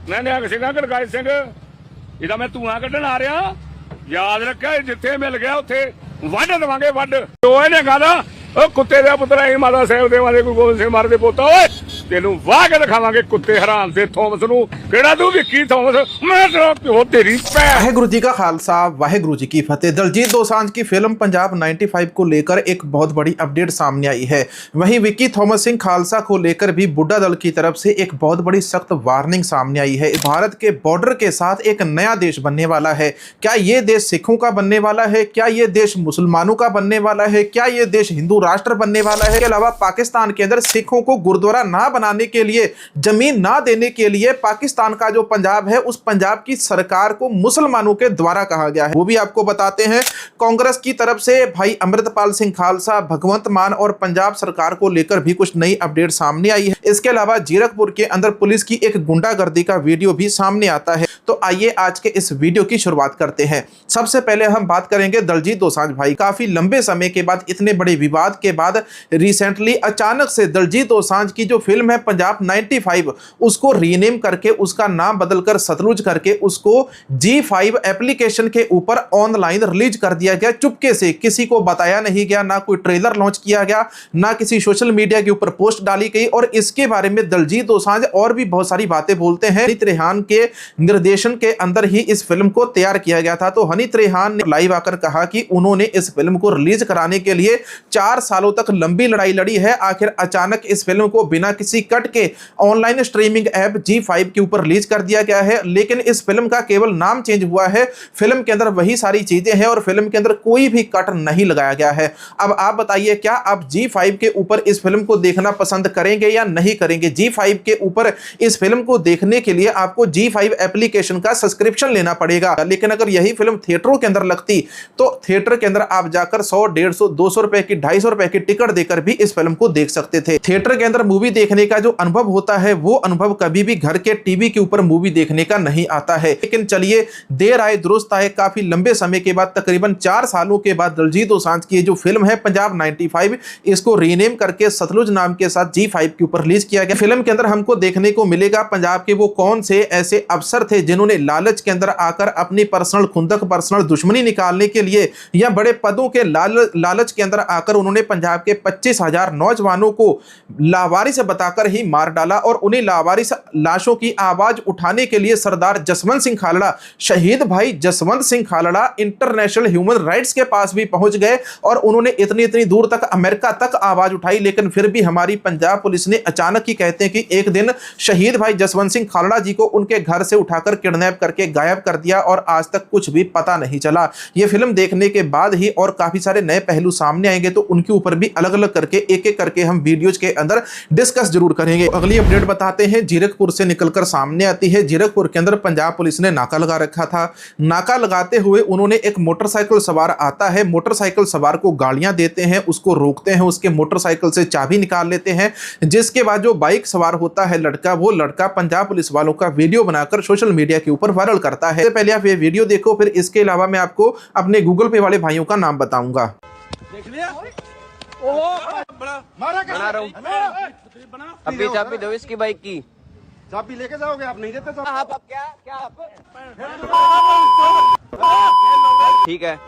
मैं निहंग सिंह गड़गाई सिंह ਇਹਦਾ ਮੈਂ ਧੂਆਂ ਕੱਢਣ ਆ ਰਿਹਾ। ਯਾਦ ਰੱਖਿਆ ਜਿੱਥੇ ਮਿਲ ਗਿਆ ਉੱਥੇ ਵੱਢ ਦੇਵਾਂਗੇ ਵੱਢ। ਉਹ ਇਹਨੇ ਕਹਦਾ ਉਹ ਕੁੱਤੇ ਦਾ ਪੁੱਤਰਾ ਹੀ ਮਾਤਾ ਸਾਹਿਬ ਦੇਵਾਂਗੇ ਕੋਈ ਗੋਬਿੰਦ ਸਿੰਘ ਮਾਰਦੇ ਪੋਤਾ ਓਏ ਤੈਨੂੰ ਵਾਹ ਕੇ ਦਿਖਾਵਾਂਗੇ ਕੁੱਤੇ ਹਰਾਮ ਦੇ ਥੋਮਸ ਨੂੰ ਕਿਹੜਾ ਤੂੰ ਵਿੱਕੀ ਥੋਮਸ ਮੈਂ ਤੇਰਾ ਪਿਓ ਤੇਰੀ ਭੈਣ। वाहेगुरु जी का खालसा वाहेगुरु जी की फतेह। दलजीत दोसांझ की फिल्म पंजाब 95 को लेकर एक बहुत बड़ी अपडेट सामने आई है। वहीं विक्की थॉमस सिंह खालसा को लेकर भी बुड्ढा दल की तरफ से एक बहुत बड़ी सख्त वार्निंग सामने आई है। भारत के बॉर्डर के साथ एक नया देश बनने वाला है। क्या ये देश सिखों का बनने वाला है? क्या ये देश मुसलमानों का बनने वाला है? क्या ये देश हिंदू राष्ट्र बनने वाला है? इसके अलावा पाकिस्तान के अंदर सिखों को गुरुद्वारा ना बनाने के लिए, जमीन ना देने के लिए पाकिस्तान का जो पंजाब है उस पंजाब की सरकार को मुसलमानों के द्वारा कहा गया है, वो भी आपको बताते हैं। कांग्रेस की तरफ से भाई अमृतपाल सिंह खालसा, भगवंत मान और पंजाब सरकार को लेकर भी कुछ नई अपडेट सामने आई है। इसके अलावा जीरकपुर के अंदर पुलिस की एक गुंडागर्दी का वीडियो भी सामने आता है। तो आइए आज के इस वीडियो की शुरुआत करते हैं। सबसे पहले हम बात करेंगे दलजीत दोसांझ भाई। काफी लंबे समय के बाद, इतने बड़े विवाद के बाद रिसेंटली अचानक से दलजीत दोसांझ की जो फिल्म है पंजाब 95 उसको रीनेम करके, उसका नाम बदलकर सतलुज करके उसको G5 एप्लीकेशन के ऊपर ऑनलाइन रिलीज कर दिया गया चुपके से। किसी को बताया नहीं गया, ना कोई ट्रेलर लॉन्च किया गया, ना किसी सोशल मीडिया के ऊपर पोस्ट डाली गई। और इसके बारे में दलजीत दोसांझ और भी बहुत सारी बातें बोलते हैं। हनी त्रेहान के निर्देशन के अंदर ही इस फिल्म को तैयार किया गया था। तो हनी त्रेहान ने लाइव आकर कहा कि उन्होंने इस फिल्म को रिलीज कराने के लिए 4 सालों तक लंबी लड़ाई लड़ी है। आखिर अचानक इस फिल्म को बिना किसी कट के ऑनलाइन स्ट्रीमिंग ऐप G5 के ऊपर रिलीज कर दिया गया है। लेकिन इस फिल्म का केवल नाम चेंज हुआ है, फिल्म के अंदर वही सारी चीजें हैं और फिल्म के अंदर कोई भी कट नहीं लगाया गया है। अब आप बताइए, क्या आप G5 के ऊपर इस फिल्म को देखना पसंद करेंगे या नहीं करेंगे? G5 के ऊपर इस फिल्म को देखने के लिए आपको G5 एप्लीकेशन का सब्सक्रिप्शन लेना पड़ेगा। लेकिन अगर यही फिल्म थिएटरों के अंदर लगती तो थिएटर के अंदर आप जाकर 100, 150, 200 रुपए की, 250 रुपए की टिकट देकर भी इस फिल्म को देख सकते थे। थिएटर के अंदर मूवी देखने का जो अनुभव होता है वो अनुभव कभी भी घर के टीवी के ऊपर मूवी देखने का नहीं आता है। लेकिन चलिए, देर आए दुरुस्त आए, काफी लंबे समय के बाद, तकरीबन 4 सालों के बाद दलजीत दोसांझ की जो फिल्म है पंजाब 95 इसको रीनेम करके सतलुज नाम के साथ G5 के ऊपर रिलीज किया गया। फिल्म के अंदर हमको देखने को मिलेगा पंजाब के वो कौन से ऐसे अफसर थे जिन्होंने लालच के अंदर आकर अपनी पर्सनल खुंदक, पर्सनल दुश्मनी निकालने के लिए या बड़े पदों के लालच के अंदर आकर उन्होंने पंजाब के 25,000 नौजवानों को लावारिस बताकर ही मार डाला। और उन्हीं लावारिस लाशों की आवाज उठाने के लिए सरदार जसवंत सिंह खालड़ा, शहीद भाई Jaswant Singh Khalra international human rights के पास भी पहुंच गए और उन्होंने इतनी दूर तक, अमेरिका तक आवाज उठाई। लेकिन फिर भी हमारी पंजाब पुलिस ने अचानक ही, कहते हैं कि एक दिन शहीद भाई जसवंत सिंह खालड़ा जी को उनके घर से उठाकर किडनैप करके गायब कर दिया और आज तक कुछ भी पता नहीं चला। यह फिल्म देखने के बाद ही और काफी सारे नए पहलू सामने आएंगे, तो उनके ऊपर भी अलग अलग करके, एक एक करके हम वीडियोज के अंदर डिस्कस जरूर करेंगे। अगली अपडेट बताते हैं, जीरकपुर से निकलकर सामने आती है। जीरकपुर के अंदर पंजाब पुलिस ने नाका लगा रखा था। नाका लगाते हुए उन्होंने एक मोटरसाइकिल सवार आता है, मोटरसाइकिल सवार को गालियां देते हैं, उसको रोकते हैं, उसके मोटरसाइकिल से चाबी निकाल लेते हैं। जिसके बाद जो बाइक सवार होता है लड़का, वो लड़का पंजाब पुलिस वालों का वीडियो बनाकर सोशल मीडिया के ऊपर वायरल करता है। पहले आप ये वीडियो देखो, फिर इसके अलावा मैं आपको अपने गूगल पे वाले भाइयों का नाम बताऊंगा। देख लिया? बना रहा हूँ। अभी चाबी दो इसकी बाइक की। चाबी लेके जाओगे? आप नहीं देते? आप क्या ठीक है।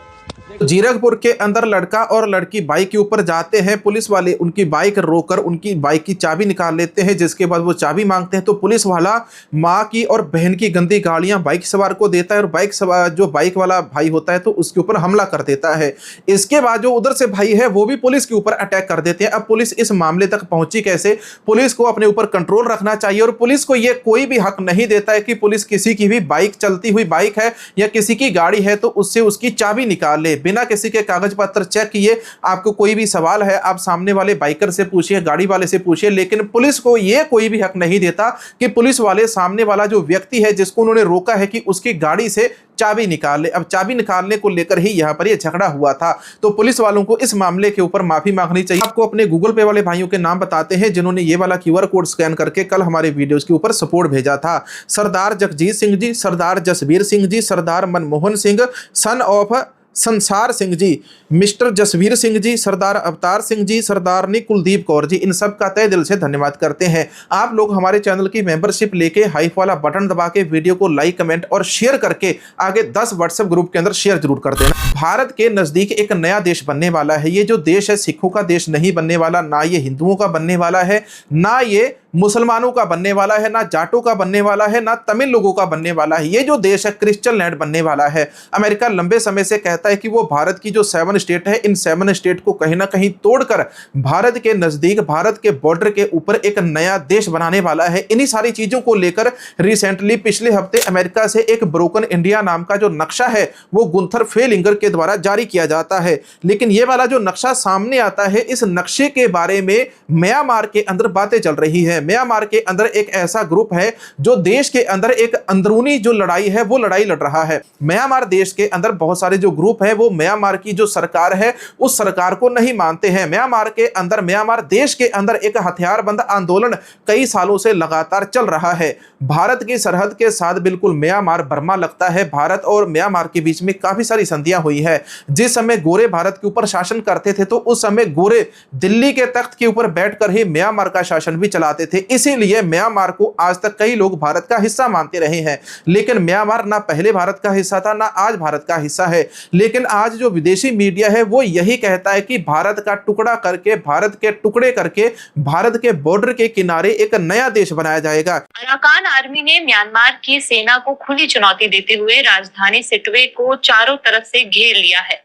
जीरकपुर के अंदर लड़का और लड़की बाइक के ऊपर जाते हैं। पुलिस वाले उनकी बाइक रोककर उनकी बाइक की चाबी निकाल लेते हैं। जिसके बाद वो चाबी मांगते हैं तो पुलिस वाला माँ की और बहन की गंदी गालियां बाइक सवार को देता है और बाइक सवार, जो बाइक वाला भाई होता है, तो उसके ऊपर हमला कर देता है। इसके बाद जो उधर से भाई है वो भी पुलिस के ऊपर अटैक कर देते हैं। अब पुलिस इस मामले तक पहुंची कैसे? पुलिस को अपने ऊपर कंट्रोल रखना चाहिए और पुलिस को ये कोई भी हक नहीं देता है कि पुलिस किसी की भी बाइक, चलती हुई बाइक है या किसी की गाड़ी है तो उससे उसकी चाबी निकाल ले बिना किसी के कागज पत्र चेक किए। आपको कोई भी सवाल है आप सामने वाले बाइकर से पूछिए, गाड़ी वाले से पूछिए। लेकिन पुलिस को यह कोई भी हक नहीं देता कि पुलिस वाले सामने वाला जो व्यक्ति है जिसको उन्होंने रोका है कि उसकी गाड़ी से चाबी निकाल ले। अब चाबी निकालने को लेकर ही यहां पर यह झगड़ा हुआ था। तो पुलिस वालों को इस मामले के ऊपर माफी मांगनी चाहिए। आपको अपने गूगल पे वाले भाइयों के नाम बताते हैं जिन्होंने ये वाला QR कोड स्कैन करके कल हमारे वीडियोस के ऊपर सपोर्ट भेजा था। सरदार जगजीत सिंह जी, सरदार जसबीर सिंह जी, सरदार मनमोहन सिंह सन ऑफ संसार सिंह जी, मिस्टर जसवीर सिंह जी, सरदार अवतार सिंह जी, सरदारनी कुलदीप कौर जी, इन सब का तहे दिल से धन्यवाद करते हैं। आप लोग हमारे चैनल की मेंबरशिप लेके हाइप वाला बटन दबा के वीडियो को लाइक, कमेंट और शेयर करके आगे 10 व्हाट्सएप ग्रुप के अंदर शेयर जरूर कर देना। भारत के नजदीक एक नया देश बनने वाला है। ये जो देश है सिखों का देश नहीं बनने वाला, ना ये हिंदुओं का बनने वाला है, ना ये मुसलमानों का बनने वाला है, ना जाटों का बनने वाला है, ना तमिल लोगों का बनने वाला है। ये जो देश है क्रिश्चियन लैंड बनने वाला है। अमेरिका लंबे समय से कहता है कि वो भारत की जो 7 स्टेट है, इन 7 स्टेट को कहीं ना कहीं तोड़कर भारत के नजदीक, भारत के बॉर्डर के ऊपर एक नया देश बनाने वाला है। इन्हीं सारी चीजों को लेकर रिसेंटली पिछले हफ्ते अमेरिका से एक ब्रोकन इंडिया नाम का जो नक्शा है वो गुंथर फेलिंगर के द्वारा जारी किया जाता है। लेकिन ये वाला जो नक्शा सामने आता है, इस नक्शे के बारे में म्यांमार के अंदर बातें चल रही है। म्यांमार के अंदर एक ऐसा ग्रुप है जो देश के अंदर एक अंदरूनी जो लड़ाई है वो लड़ाई लड़ रहा है। म्यांमार देश के अंदर बहुत सारे जो ग्रुप है वो म्यांमार की जो सरकार है उस सरकार को नहीं मानते हैं। म्यांमार के अंदर, म्यांमार देश के अंदर एक हथियारबंद आंदोलन कई सालों से लगातार चल रहा है। भारत की सरहद के साथ बिल्कुल म्यांमार बर्मा लगता है। भारत और म्यांमार के बीच में काफी सारी संधियां हुई है। जिस समय गोरे भारत के ऊपर शासन करते थे तो उस समय गोरे दिल्ली के तख्त के ऊपर बैठकर ही म्यांमार का शासन भी चलाते थे। इसीलिए म्यांमार को आज तक कई लोग भारत का हिस्सा मानते रहे हैं। लेकिन म्यांमार ना पहले भारत का हिस्सा था, ना आज भारत का हिस्सा है। लेकिन आज जो विदेशी मीडिया है वो यही कहता है कि भारत का टुकड़ा करके, भारत के टुकड़े करके भारत के बॉर्डर के किनारे एक नया देश बनाया जाएगा। अराकान आर्मी ने म्यांमार की सेना को खुली चुनौती देते हुए राजधानी सिटवे को चारों तरफ से घेर लिया है।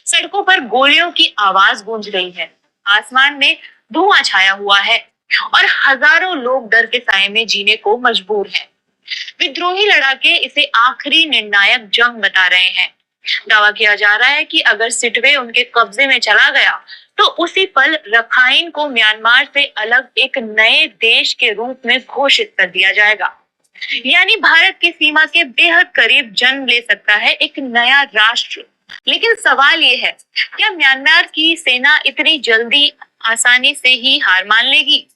सड़कों पर गोलियों की आवाज गूंज रही है, आसमान में धुआं छाया हुआ है और हजारों लोग डर के साए में जीने को मजबूर हैं। विद्रोही लड़ाके इसे आखिरी निर्णायक जंग बता रहे हैं। दावा किया जा रहा है कि अगर सिटवे उनके कब्जे में चला गया तो उसी पल रखाइन को म्यांमार से अलग एक नए देश के रूप में घोषित कर दिया जाएगा। यानी भारत की सीमा के बेहद करीब जन्म ले सकता है एक नया राष्ट्र। लेकिन सवाल ये है, क्या म्यांमार की सेना इतनी जल्दी आसानी से ही हार मान लेगी?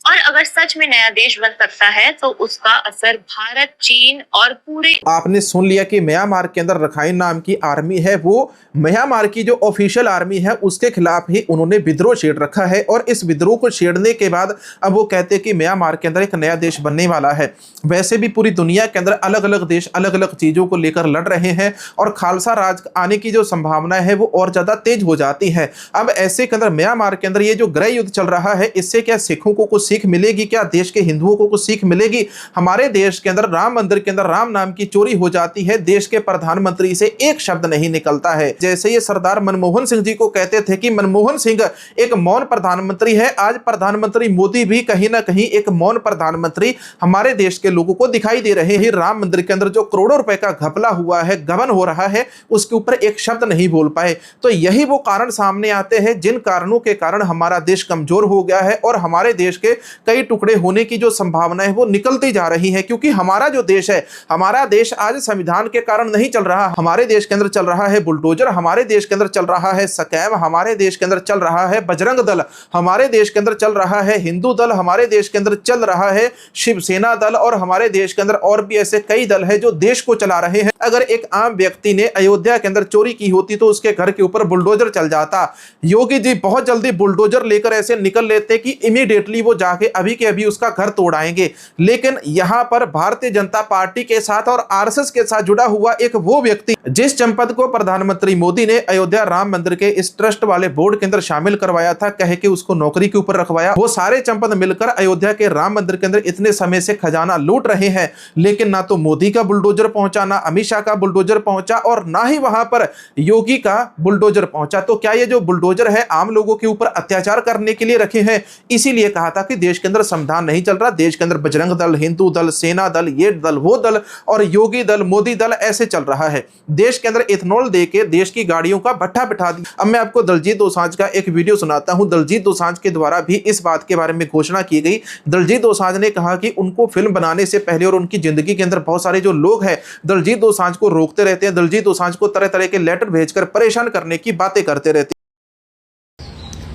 और अगर सच में नया देश बन सकता है तो उसका असर भारत, चीन और पूरे। आपने सुन लिया कि म्यांमार के अंदर रखाइन नाम की आर्मी है, वो म्यांमार की जो ऑफिशियल आर्मी है उसके खिलाफ ही उन्होंने विद्रोह छेड़ रखा है। और इस विद्रोह को छेड़ने के बाद अब वो कहते हैं कि म्यांमार के अंदर एक नया देश बनने वाला है। वैसे भी पूरी दुनिया के अंदर अलग अलग देश अलग अलग चीजों को लेकर लड़ रहे हैं और खालसा राज आने की जो संभावना है वो और ज्यादा तेज हो जाती है। अब ऐसे के अंदर म्यांमार के अंदर ये जो गृह युद्ध चल रहा है, इससे क्या सिखों को कुछ सीख मिलेगी? क्या देश के हिंदुओं को कुछ सीख मिलेगी? हमारे देश के अंदर राम मंदिर के अंदर राम नाम की चोरी हो जाती है, देश के प्रधानमंत्री से एक शब्द नहीं निकलता है। जैसे ये सरदार मनमोहन सिंह जी को कहते थे कि मनमोहन सिंह एक मौन प्रधानमंत्री है, आज प्रधानमंत्री मोदी भी कहीं ना कहीं एक मौन प्रधानमंत्री हमारे देश के लोगों को दिखाई दे रहे हैं। राम मंदिर के अंदर जो करोड़ों रुपए का घपला हुआ है, गबन हो रहा है, उसके ऊपर एक शब्द नहीं बोल पाए। तो यही वो कारण सामने आते हैं जिन कारणों के कारण हमारा देश कमजोर हो गया है और हमारे देश के कई टुकड़े होने की जो संभावना है वो निकलती जा रही है। क्योंकि हमारा जो देश है, हमारा देश आज संविधान के कारण नहीं चल रहा। हमारे देश के अंदर चल रहा है बुलडोजर, हमारे देश के अंदर चल रहा है स्कैम, हमारे देश के अंदर चल रहा है बजरंग दल, हमारे देश के अंदर चल रहा है हिंदू दल, हमारे देश के अंदर चल रहा है शिवसेना दल और हमारे देश के अंदर और भी ऐसे कई दल है जो देश को चला रहे हैं। अगर एक आम व्यक्ति ने अयोध्या के अंदर चोरी की होती तो उसके घर के ऊपर बुलडोजर चल जाता। योगी जी बहुत जल्दी बुलडोजर लेकर ऐसे निकल लेते कि इमीडिएटली वो जाके अभी के अभी उसका घर तोड़ाएंगे। लेकिन यहां पर भारतीय जनता पार्टी के साथ और आरएसएस के साथ जुड़ा हुआ एक वो व्यक्ति, जिस चंपत को प्रधानमंत्री मोदी ने अयोध्या राम मंदिर के इस ट्रस्ट वाले बोर्ड के अंदर शामिल करवाया था, कह के उसको नौकरी के ऊपर रखवाया, वो सारे चंपत मिलकर अयोध्या के राम मंदिर के अंदर इतने समय से खजाना लूट रहे हैं। लेकिन ना तो मोदी का बुलडोजर पहुंचा, ना अमित शाह का बुलडोजर पहुंचा और ना ही वहां पर योगी का बुलडोजर पहुंचा। तो क्या ये जो बुलडोजर है आम लोगों के ऊपर अत्याचार करने के लिए रखे हैं? इसीलिए कहा था कि देश के अंदर संविधान नहीं चल रहा, देश के अंदर बजरंग दल, हिंदू दल, सेना दल, ये दल, वो दल और योगी दल, मोदी दल ऐसे चल रहा है। देश के अंदर इथेनॉल देके देश की गाड़ियों का भट्ठा बिठा दिया। अब मैं आपको दलजीत दोसांझ का एक वीडियो सुनाता हूं। दलजीत दोसांझ के द्वारा भी इस बात के बारे में घोषणा की गई। दलजीत दोसांझ ने कहा कि उनको फिल्म बनाने से पहले और उनकी जिंदगी के अंदर बहुत सारे जो लोग हैं दलजीत दोसांझ को रोकते रहते हैं, दलजीत दोसांझ को तरह तरह के लेटर भेजकर परेशान करने की बातें करते रहते।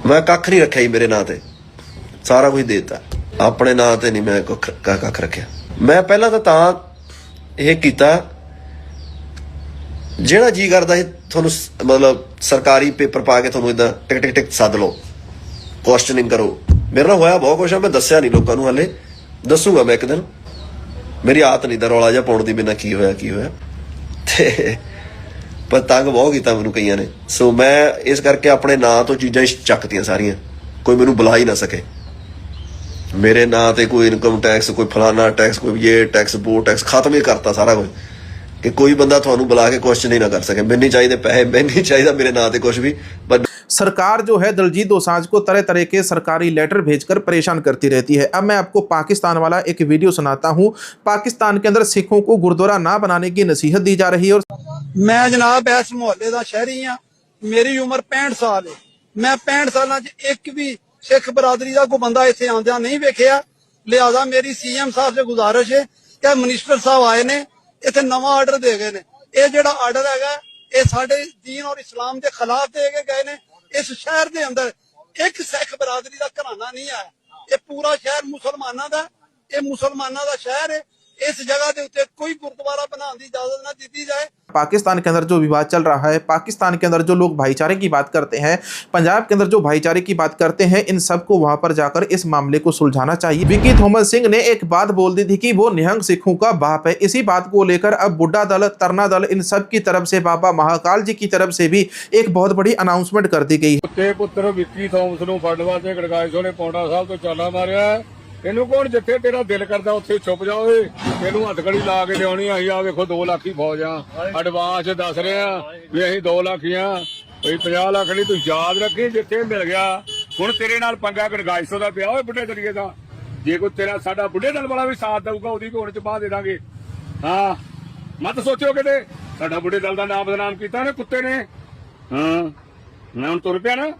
मैं कख नहीं रखा ही मेरे नां ते, सारा कुछ देता अपने नां ते नहीं मैं कख रखा। मैं पहला तो यह किया ਜਿਹੜਾ ਜੀ ਕਰਦਾ ਸੀ ਤੁਹਾਨੂੰ ਮਤਲਬ ਸਰਕਾਰੀ ਪੇਪਰ ਪਾ ਕੇ ਤੁਹਾਨੂੰ ਇਦਾਂ ਟਿਕ ਟਿਕ ਟਿਕ ਸੱਦ ਲਓ, ਕੁਐਸਚਨਿੰਗ ਕਰੋ। ਮੇਰੇ ਨਾਲ ਹੋਇਆ ਬਹੁਤ ਕੁਛ ਆ, ਮੈਂ ਦੱਸਿਆ ਨਹੀਂ ਲੋਕਾਂ ਨੂੰ, ਹਲੇ ਦੱਸੂਗਾ ਮੈਂ ਇੱਕ ਦਿਨ। ਮੇਰੀ ਆਦਤ ਨਹੀਂ ਦਾ ਰੌਲਾ ਜਿਹਾ ਪਾਉਣ ਦੀ, ਮੇਰੇ ਨਾਲ ਕੀ ਹੋਇਆ ਤੇ ਪਰ ਤੰਗ ਬਹੁਤ ਕੀਤਾ ਮੈਨੂੰ ਕਈਆਂ ਨੇ। ਸੋ ਮੈਂ ਇਸ ਕਰਕੇ ਆਪਣੇ ਨਾਂ ਤੋਂ ਚੀਜ਼ਾਂ ਚੱਕਤੀਆਂ ਸਾਰੀਆਂ, ਕੋਈ ਮੈਨੂੰ ਬੁਲਾ ਹੀ ਨਾ ਸਕੇ। ਮੇਰੇ ਨਾਂ ਤੇ ਕੋਈ ਇਨਕਮ ਟੈਕਸ, ਕੋਈ ਫਲਾਨਾ ਟੈਕਸ, ਕੋਈ ਇਹ ਟੈਕਸ, ਉਹ ਟੈਕਸ ਖਤਮ ਹੀ ਕਰਤਾ ਸਾਰਾ ਕੁਝ, ਕਿ ਕੋਈ ਬੰਦਾ ਤੁਹਾਨੂੰ बुला के क्वेश्चन ही ना कर सके। मैं नहीं चाहिए पैसे, मैं नहीं चाहिए मेरे नाम पे कुछ भी। बट सरकार जो है दलजीत दोसांझ को तरह तरह के सरकारी लेटर भेजकर परेशान करती रहती है। अब मैं आपको पाकिस्तान वाला एक वीडियो सुनाता हूं। पाकिस्तान के अंदर सिखों को गुरुद्वारा ना बनाने की नसीहत दी जा रही है। और मैं जनाब इस मोहल्ले का शहरी हाँ, मेरी उम्र 65 साल है। मैं 65 साल एक भी सिख बरादरी का कोई बंदा इतने आंदा नहीं वेखिया। लिहाजा मेरी CM साहब से गुजारिश है कि मिनिस्टर साहब आए ने इतने नवा आर्डर दे गए ने, ये जेड़ा आर्डर है ये साडे दीन और इस्लाम के खिलाफ दे के गए ने। इस शहर के अंदर एक सिख बरादरी का घराना नहीं है, ये पूरा शहर मुसलमाना दा, ये मुसलमाना दा शहर है। इस जगह के उत्ते कोई गुरुद्वारा बनाने की इजाजत ना दी जाए। पाकिस्तान के अंदर जो विवाद चल रहा है, पाकिस्तान के अंदर जो लोग भाईचारे की बात करते हैं, पंजाब के अंदर जो भाईचारे की बात करते हैं, इन सबको वहां पर जाकर इस मामले को सुलझाना चाहिए। विकी थॉमस सिंह ने एक बात बोल दी थी कि वो निहंग सिखों का बाप है। इसी बात को लेकर अब बुड्ढा दल, तरना दल, इन सब की तरफ से, बाबा महाकाल जी की तरफ से भी एक बहुत बड़ी अनाउंसमेंट कर दी गई ਕੁੱਤੇ ਪੁੱਤਰ ਵਿੱਕੀ ਥੋਮਸ ਨੂੰ ਫੜਨ ਵਾਸਤੇ ਗੜਗਾਈ ਸੋਨੇ ਪੌਂਡਾ ਸਾਹਿਬ ਤੋਂ ਚਾਲਾ ਮਾਰਿਆ। ਇਹਨੂੰ ਕੋਣ ਜਿੱਥੇ ਤੇਰਾ ਦਿਲ ਕਰਦਾ ਉੱਥੇ ਛੁਪ ਜਾ ਓਏ। ਇਹਨੂੰ ਹੱਥਕੜੀ ਲਾ ਕੇ ਲਿਆਉਣੀ। ਅਸੀਂ ਆ ਵੇਖੋ 2 ਲੱਖ ਹੀ ਫੌਜ ਆ, ਐਡਵਾਂਸ ਦੱਸ ਰਹੇ ਆ ਵੀ ਅਸੀਂ 2 ਲੱਖ ਹੀ ਆ, ਕੋਈ 50 ਲੱਖ ਨਹੀਂ। ਤੂੰ ਯਾਦ ਰੱਖੀ ਜਿੱਥੇ ਮਿਲ ਗਿਆ। ਹੁਣ ਤੇਰੇ ਨਾਲ ਪੰਗਾ ਗੜਗਾਈ ਸੋ ਦਾ ਪਿਆ ਓਏ ਬੁੱਢੇ ਦਲੀਏ ਦਾ। ਜੇ ਕੋਈ ਤੇਰਾ ਸਾਡਾ ਬੁੱਢੇ ਦਲ ਵਾਲਾ ਵੀ ਸਾਥ ਦਊਗਾ ਉਹਦੀ ਵੀ ਹੁਣ ਚ ਬਾਹ ਦੇ ਦਾਂਗੇ। ਹਾਂ ਮਤ ਸੋਚਿਓ ਕਿਤੇ ਸਾਡਾ ਬੁੱਢੇ ਦਲ ਦਾ ਨਾਮ ਬਦਨਾਮ ਕੀਤਾ ਨੇ ਕੁੱਤੇ ਨੇ। ਹਾਂ ਮੈਂ ਹੁਣ ਤੁਰ ਪਿਆ ਨਾ,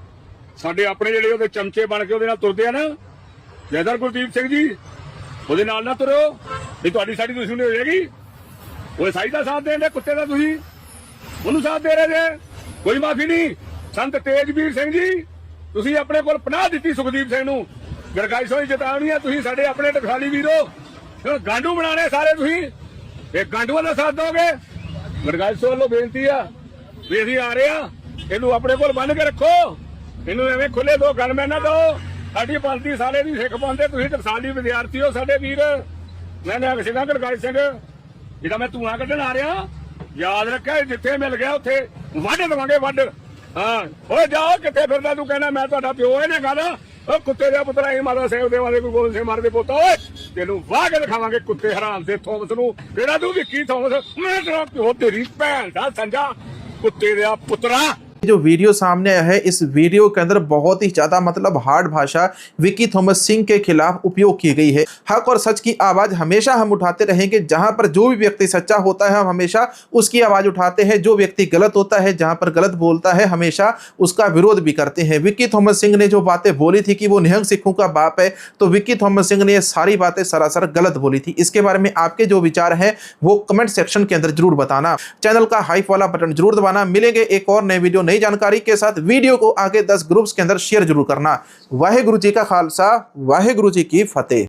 ਸਾਡੇ ਆਪਣੇ ਜਿਹੜੇ ਉਹਦੇ ਚਮਚੇ ਬਣ ਕੇ ਉਹਦੇ ਨਾਲ ਤੁਰਦੇ ਆ ਨਾ, ਜੈਦਰ ਗੁਰਦੀਪ ਸਿੰਘ ਜੀ, ਉਹਦੇ ਨਾਲ ਨਾ ਤੁਰੋ, ਇਹ ਤੁਹਾਡੀ ਸਾਡੀ ਦੁਸ਼ਮਣੀ ਹੋ ਜਾਏਗੀ। ਉਹ ਸਾਈ ਦਾ ਸਾਥ ਦੇਣ ਦੇ ਕੁੱਤੇ ਦਾ, ਤੁਸੀਂ ਉਹਨੂੰ ਸਾਥ ਦੇ ਰਹੇ ਜੇ, ਕੋਈ ਮਾਫੀ ਨਹੀਂ। ਸੰਤ ਤੇਜਵੀਰ ਸਿੰਘ ਜੀ, ਤੁਸੀਂ ਆਪਣੇ ਕੋਲ ਪਨਾਹ ਦਿੱਤੀ ਸੁਖਦੀਪ ਸਿੰਘ ਨੂੰ, ਗੜਗਾਈ ਸੋਈ ਜਿਤਾਉਣੀ ਆ। ਤੁਸੀਂ ਸਾਡੇ ਆਪਣੇ ਟਕਸਾਲੀ ਵੀਰੋ, ਗਾਂਡੂ ਬਣਾਣੇ ਸਾਰੇ ਤੁਸੀਂ, ਇਹ ਗਾਂਡੂਆਂ ਦਾ ਸਾਥ ਦੋਗੇ। ਗੜਗਾਈ ਸੋ ਵੱਲੋਂ ਬੇਨਤੀ ਆ ਵੀ ਅਸੀਂ ਆ ਰਹੇ ਆ, ਇਹਨੂੰ ਆਪਣੇ ਕੋਲ ਬੰਨ ਕੇ ਰੱਖੋ, ਇਹਨੂੰ ਐਵੇਂ ਖੁੱਲੇ ਦੋ ਗਨਮੈਨ ਨਾ ਦੋ। ਸਾਡੀ ਪਾਲਟੀ ਸਾਰੇ ਦੀ ਸਿੱਖ ਪਾਉਂਦੇ, ਤੁਸੀਂ ਟਕਸਾਲੀ ਵਿਦਿਆਰਥੀ ਹੋ ਸਾਡੇ ਵੀਰ। ਮੈਂ ਨਿਹੰਗ ਸਿੰਘਾਂ ਗੜਗਾਈ ਸਿੰਘ ਜਿਹਦਾ ਮੈਂ ਧੂਆਂ ਕੱਢਣ ਆ ਰਿਹਾ, ਯਾਦ ਰੱਖਿਆ ਜਿੱਥੇ ਮਿਲ ਗਿਆ ਉੱਥੇ ਵੱਢ ਦੇਵਾਂਗੇ, ਵੱਢ। ਹਾਂ ਓਏ ਜਾ ਕਿੱਥੇ ਫਿਰਦਾ ਤੂੰ, ਕਹਿੰਦਾ ਮੈਂ ਤੁਹਾਡਾ ਪਿਓ ਇਹਨੇ ਕਹਦਾ ਉਹ ਕੁੱਤੇ ਦਾ ਪੁੱਤਰਾ ਹੀ ਮਾਤਾ ਸਾਹਿਬ ਦੇਵਾਂ ਦੇ ਕੋਈ ਗੋਬਿੰਦ ਸਿੰਘ ਮਾਰਦੇ ਪੋਤਾ। ਓਏ ਤੈਨੂੰ ਵਾਹ ਕੇ ਦਿਖਾਵਾਂਗੇ ਕੁੱਤੇ ਹਰਾਮ ਦੇ ਥੋਮਸ ਨੂੰ, ਕਿਹੜਾ ਤੂੰ ਵਿੱਕੀ ਥੋਮਸ। ਮੈਂ ਤੇਰਾ ਪਿਓ ਤੇਰੀ ਭੈਣ ਦਾ ਸੰਜਾ ਕੁੱਤੇ ਦਾ ਪੁੱਤਰਾ। जो वीडियो सामने आया है, इस वीडियो के अंदर बहुत ही ज्यादा मतलब हार्ड भाषा विकी थॉमस सिंह के खिलाफ उपयोग की गई है। हक और सच की आवाज हमेशा हम उठाते रहेंगे। जहां पर जो भी व्यक्ति सच्चा होता है हम हमेशा उसकी आवाज उठाते हैं, जो व्यक्ति गलत होता है, जहां पर गलत बोलता है, हमेशा उसका विरोध भी करते हैं। विकी थॉमस सिंह ने जो बातें बोली थी कि वो निहंग सिखों का बाप है, तो विकी थॉमस सिंह ने ये सारी बातें सरासर गलत बोली थी। इसके बारे में आपके जो विचार हैं वो कमेंट सेक्शन के अंदर जरूर बताना। चैनल का हाइप वाला बटन जरूर दबाना। मिलेंगे एक और नई वीडियो, नई जानकारी के साथ। वीडियो को आगे 10 ग्रुप्स के अंदर शेयर जरूर करना। वाहेगुरु जी का खालसा, वाहेगुरु जी की फतेह।